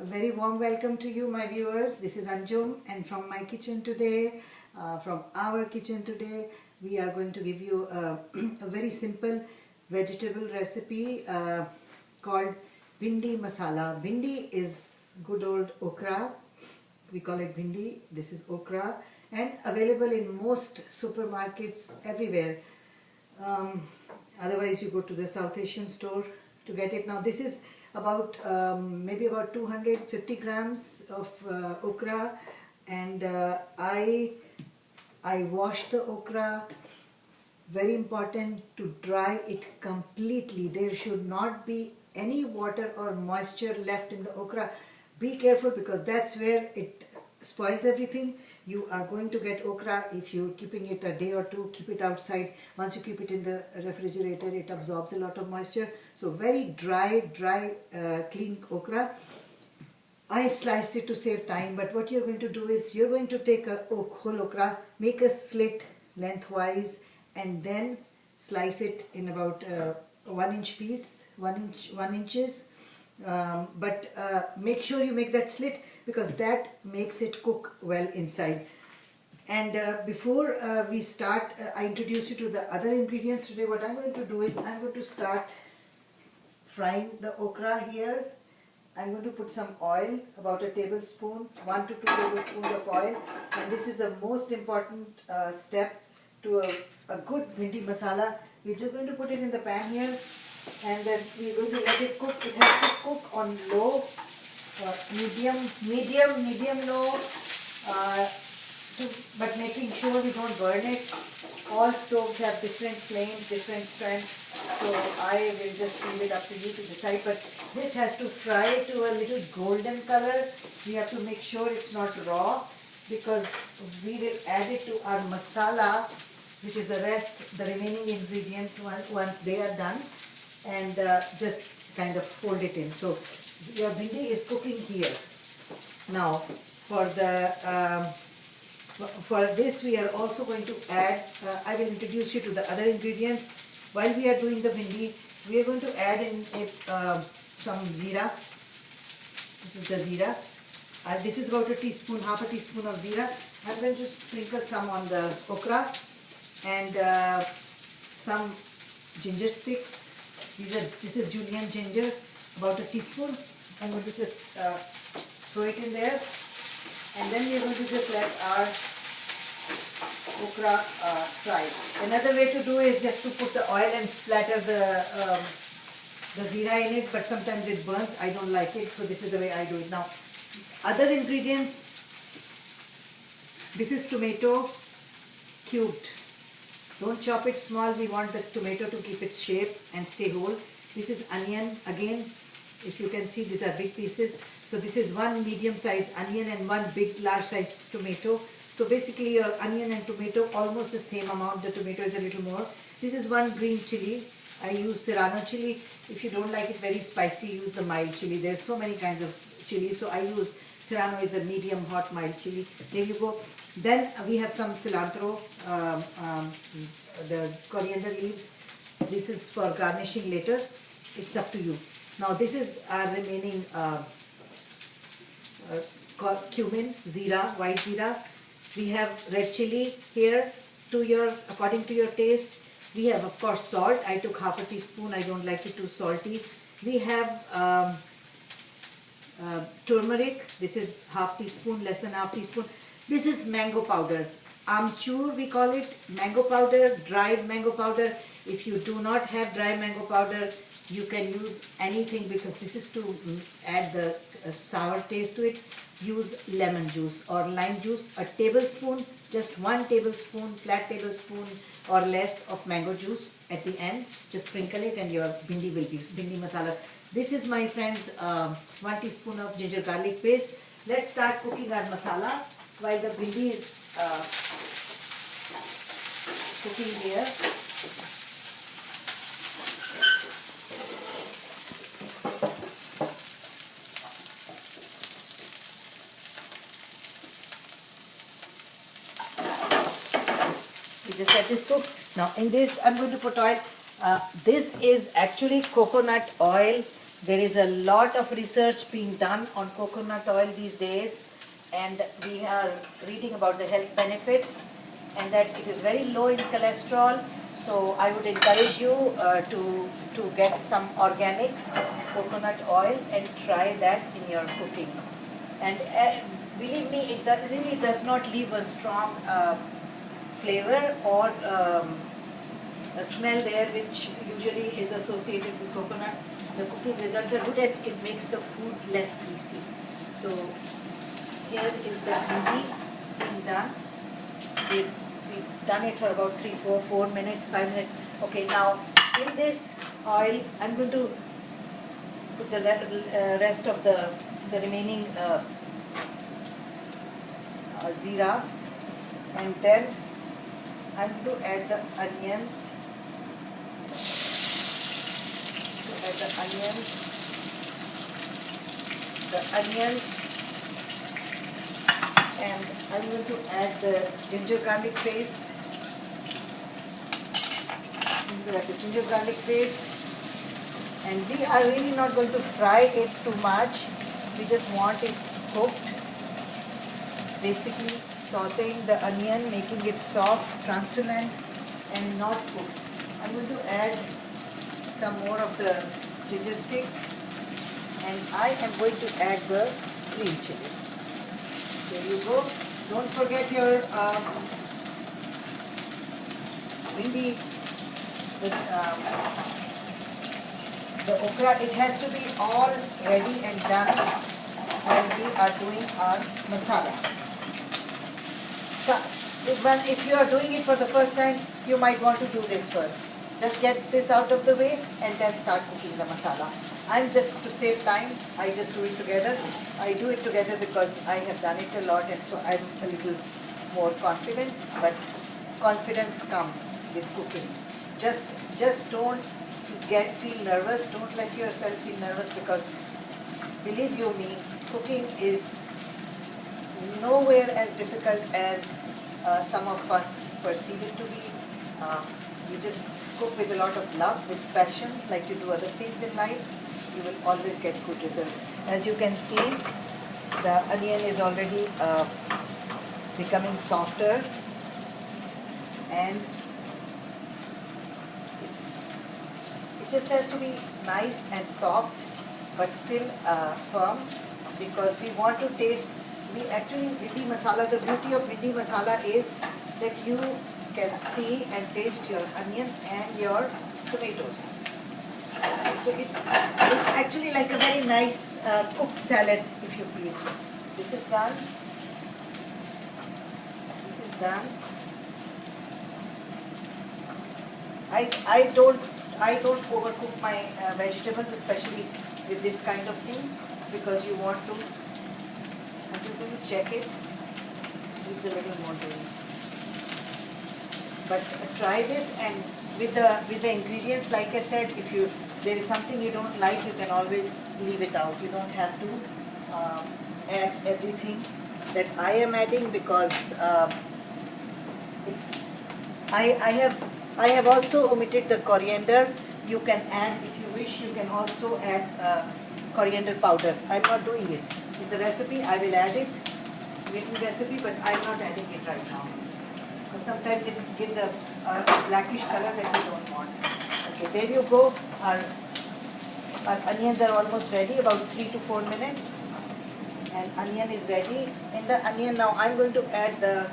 A very warm welcome to you, my viewers. This is Anjum, and from my kitchen today, from our kitchen today, we are going to give you a very simple vegetable recipe called Bhindi Masala. Bhindi is good old okra. We call it Bhindi. This is okra, and available in most supermarkets everywhere. Otherwise, you go to the South Asian store to get it. Now, this is about maybe about 250 grams of okra, and I washed the okra. Very important to dry it completely. There should not be any water or moisture left in the okra. Be careful, because that's where it spoils everything. You are going to get okra if you're keeping it a day or two. Keep it outside. Once you keep it in the refrigerator, it absorbs a lot of moisture. So very dry, clean okra. I sliced it to save time, but what you're going to do is you're going to take a whole okra, make a slit lengthwise, and then slice it in about 1 inch piece, 1 inches. But make sure you make that slit, because that makes it cook well inside. And before we start, I introduce you to the other ingredients today. What I'm going to do is I'm going to start frying the okra here. I'm going to put some oil, about a tablespoon, 1 to 2 tablespoons of oil. And this is the most important step to a good Bhindi masala. We're just going to put it in the pan here, and then we're going to let it cook. It has to cook on low, medium low, but making sure we don't burn it. All stoves have different flames, different strength, so I will just leave it up to you to decide. But this has to fry to a little golden color. We have to make sure it's not raw, because we will add it to our masala, which is the remaining ingredients once they are done, and just kind of fold it in. So your bhindi is cooking here. Now for this we are also going to add, I will introduce you to the other ingredients. While we are doing the bhindi, we are going to add in some zeera. This is the zeera. This is about half a teaspoon of zeera. I'm going to sprinkle some on the okra, and some ginger sticks. This is julienned ginger, about a teaspoon. I'm going to just throw it in there, and then we're going to just let our okra fry. Another way to do is just to put the oil and splatter the zeera in it, but sometimes it burns. I don't like it, so this is the way I do it. Now, other ingredients. This is tomato cubed. Don't chop it small. We want the tomato to keep its shape and stay whole. This is onion. Again, if you can see, these are big pieces. So this is 1 medium-sized onion and 1 big large-sized tomato. So basically your onion and tomato almost the same amount. The tomato is a little more. This is 1 green chili. I use serrano chili. If you don't like it very spicy, use the mild chili. There's so many kinds of chili. So I use serrano is a medium hot mild chili. There you go. Then we have some cilantro, the coriander leaves. This is for garnishing later. It's up to you. Now this is our remaining cumin, zeera, white zeera. We have red chili here, according to your taste. We have, of course, salt. I took half a teaspoon. I don't like it too salty. We have turmeric. This is half teaspoon, less than half teaspoon. This is mango powder. Amchur we call it, mango powder, dried mango powder. If you do not have dry mango powder, you can use anything, because this is to add the sour taste to it. Use lemon juice or lime juice, a tablespoon, just 1 tablespoon, flat tablespoon or less of mango juice at the end. Just sprinkle it, and your bhindi will be bhindi masala. This is, my friends, 1 teaspoon of ginger garlic paste. Let's start cooking our masala while the bhindi is cooking here. We just let this cook. Now in this I'm going to put oil. This is actually coconut oil. There is a lot of research being done on coconut oil these days, and we are reading about the health benefits and that it is very low in cholesterol. So I would encourage you to get some organic coconut oil and try that in your cooking. And believe me, really does not leave a strong flavor or a smell there, which usually is associated with coconut. The cooking results are good and it makes the food less greasy. So here is the bhindi being done. We've done it for about 4 minutes, 5 minutes. Okay, now in this oil, I'm going to put the rest of the remaining zeera, and then I'm going to add the onions. The onions, and I'm going to add the ginger garlic paste. And we are really not going to fry it too much. We just want it cooked. Basically sauteing the onion, making it soft, translucent, and not cooked. I'm going to add some more of the ginger sticks, and I am going to add the green chili. There you go. Don't forget your bhindi, the okra. It has to be all ready and done when we are doing our masala. So, if you are doing it for the first time, you might want to do this first. Just get this out of the way and then start cooking the masala. I'm just, to save time, I just do it together. I do it together because I have done it a lot, and so I'm a little more confident. But confidence comes with cooking. Just don't feel nervous. Don't let yourself feel nervous, because believe you me, cooking is nowhere as difficult as some of us perceive it to be. You just cook with a lot of love, with passion, like you do other things in life. You will always get good results. As you can see, the onion is already becoming softer, and it just has to be nice and soft, but still firm, because we want to taste. We actually, bhindi masala, the beauty of bhindi masala is that you can see and taste your onion and your tomatoes. So it's actually like a very nice cooked salad, if you please. This is done. This is done. I don't overcook my vegetables, especially with this kind of thing, because you want to. I'm just going to check it. Needs a little more doing. But try this, and with the ingredients, like I said, if there is something you don't like, you can always leave it out. You don't have to add everything that I am adding, because I have also omitted the coriander. You can add, if you wish, you can also add coriander powder. I'm not doing it. In the recipe, I will add it, written recipe, but I'm not adding it right now. Because sometimes it gives a blackish color that you don't want. Okay, there you go. Our onions are almost ready, about 3 to 4 minutes. And onion is ready. In the onion now, I'm going to add the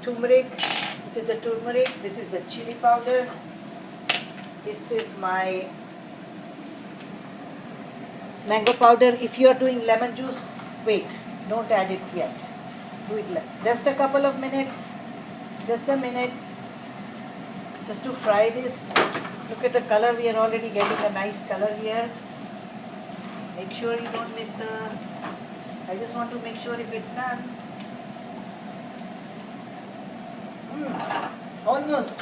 turmeric. This is the turmeric. This is the chili powder. This is my mango powder. If you are doing lemon juice, wait, don't add it yet. Do it just a couple of minutes, just a minute, just to fry this. Look at the color. We are already getting a nice color here. Make sure you don't miss the. I just want to make sure if it's done. Almost.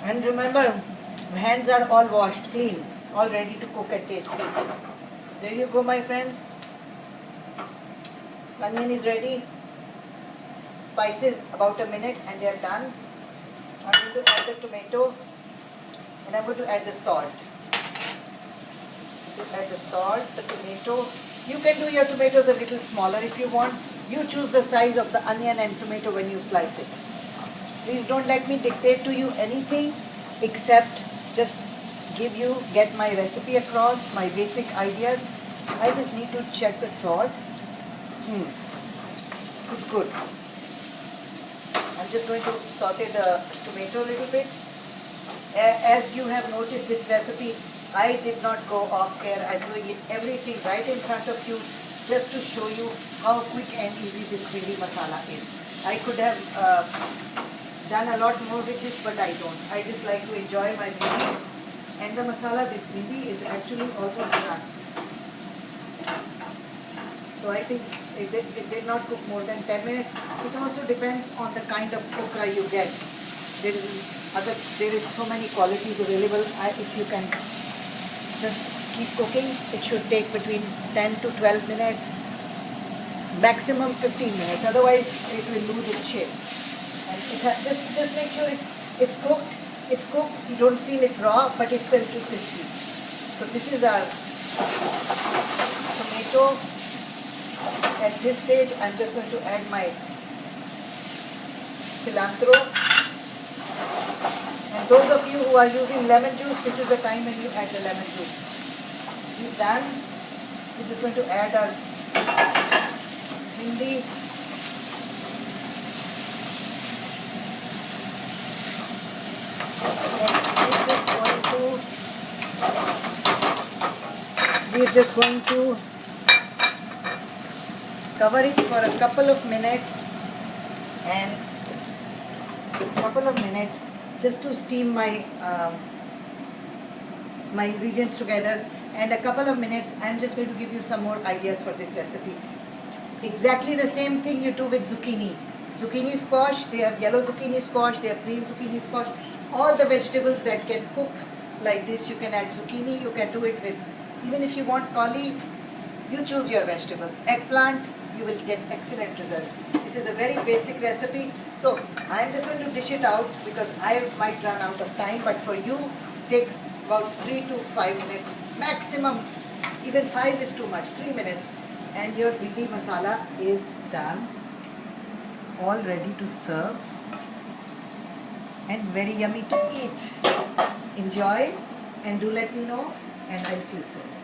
And remember, hands are all washed, clean, all ready to cook and taste. There you go, my friends. Onion is ready. Spices about a minute and they are done. I'm going to add the tomato. And I'm going to add the salt. Add the salt, the tomato. You can do your tomatoes a little smaller if you want. You choose the size of the onion and tomato when you slice it. Please don't let me dictate to you anything except just get my recipe across, my basic ideas. I just need to check the salt. It's good. I'm just going to saute the tomato a little bit. As you have noticed, this recipe, I did not go off care. I'm doing everything right in front of you just to show you how quick and easy this bhindi masala is. I could have done a lot more with this, but I don't. I just like to enjoy my bhindi. And the masala, this bhindi, is actually almost done. So I think it did not cook more than 10 minutes. It also depends on the kind of okra you get. There is so many qualities available. If you can just keep cooking, it should take between 10 to 12 minutes, maximum 15 minutes. Otherwise, it will lose its shape. And just make sure it's cooked. It's cooked. You don't feel it raw, but it's a little crispy. So this is our tomato. At this stage, I'm just going to add my cilantro. And those of you who are using lemon juice, this is the time when you add the lemon juice. We're done. We're just going to add our bhindi. We're just going to cover it for a couple of minutes just to steam my my ingredients together, and a couple of minutes I'm just going to give you some more ideas for this recipe. Exactly the same thing you do with zucchini squash. They have yellow zucchini squash, they have green zucchini squash. All the vegetables that can cook like this, you can add zucchini. You can do it with, even if you want cauli, you choose your vegetables. Eggplant, you will get excellent results. This is a very basic recipe. So I'm just going to dish it out because I might run out of time, but for you, take about 3 to 5 minutes maximum. Even 5 is too much, 3 minutes. And your bhindi masala is done, all ready to serve and very yummy to eat. Enjoy and do let me know, and I'll see you soon.